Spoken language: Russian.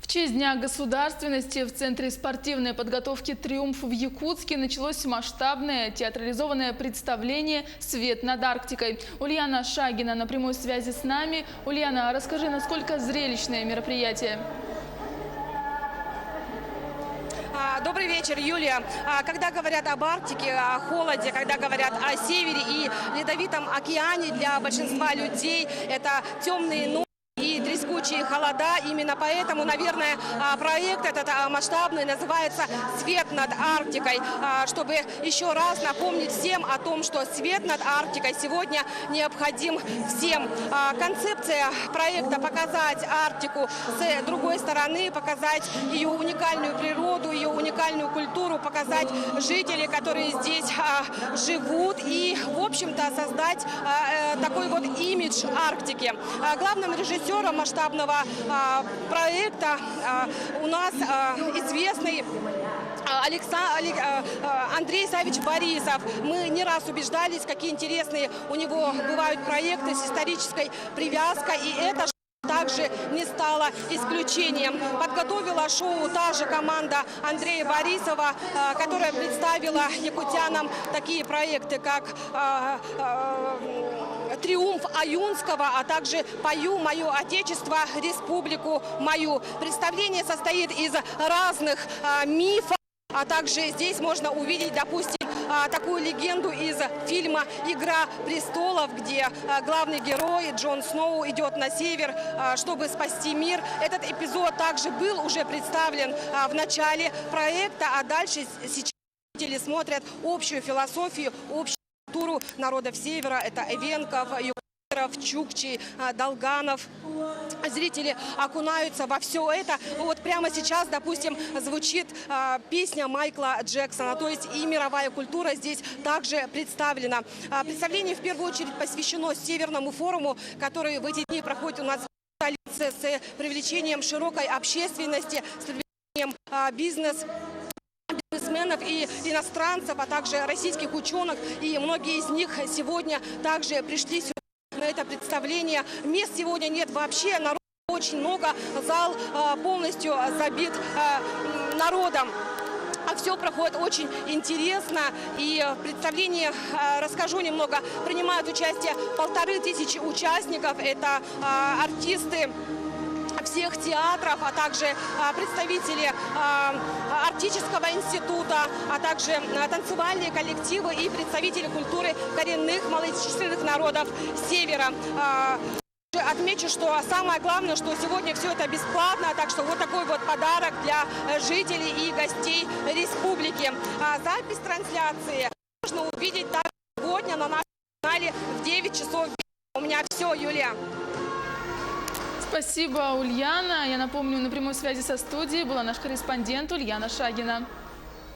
В честь Дня государственности в Центре спортивной подготовки «Триумф» в Якутске началось масштабное театрализованное представление «Свет над Арктикой». Ульяна Шагина на прямой связи с нами. Ульяна, расскажи, насколько зрелищное мероприятие? Добрый вечер, Юлия. Когда говорят об Арктике, о холоде, когда говорят о севере и ледовитом океане, для большинства людей это темные ночи и трескучие холода. Именно поэтому, наверное, проект этот масштабный называется «Свет над Арктикой», чтобы еще раз напомнить всем о том, что свет над Арктикой сегодня необходим всем. Концепция проекта — показать Арктику с другой стороны, показать ее уникальную природу, ее уникальную культуру, показать жителей, которые здесь живут, и, в общем-то, создать такой вот имидж Арктики. Главным режиссером масштабного проекта у нас известный Андрей Савич Борисов. Мы не раз убеждались, какие интересные у него бывают проекты с исторической привязкой, и это также не стало исключением. Подготовила шоу та же команда Андрея Борисова, которая представила якутянам такие проекты, как «Триумф Аюнского», а также «Пою мое отечество, республику мою». Представление состоит из разных мифов, а также здесь можно увидеть, допустим, такую легенду из фильма «Игра престолов», где главный герой Джон Сноу идет на север, чтобы спасти мир. Этот эпизод также был уже представлен в начале проекта, а дальше сейчас зрители смотрят общую философию, общую культуру народов севера. Это эвенков, юкеров, чукчи, долганов. Зрители окунаются во все это. Вот прямо сейчас, допустим, звучит песня Майкла Джексона, то есть и мировая культура здесь также представлена. Представление в первую очередь посвящено Северному форуму, который в эти дни проходит у нас в столице, с привлечением широкой общественности, с привлечением бизнесменов и иностранцев, а также российских ученых. И многие из них сегодня также пришли сюда на это представление. Мест сегодня нет вообще, народу очень много, зал полностью забит народом. Все проходит очень интересно, и в представлении, расскажу немного, принимают участие 1500 участников. Это артисты всех театров, а также представители Арктического института, а также танцевальные коллективы и представители культуры коренных малочисленных народов Севера. Отмечу, что самое главное, что сегодня все это бесплатно, так что вот такой вот подарок для жителей и гостей республики. Запись трансляции можно увидеть также сегодня на нашем канале в 9 часов. У меня все, Юлия. Спасибо, Ульяна. Я напомню, на прямой связи со студией была наш корреспондент Ульяна Шагина.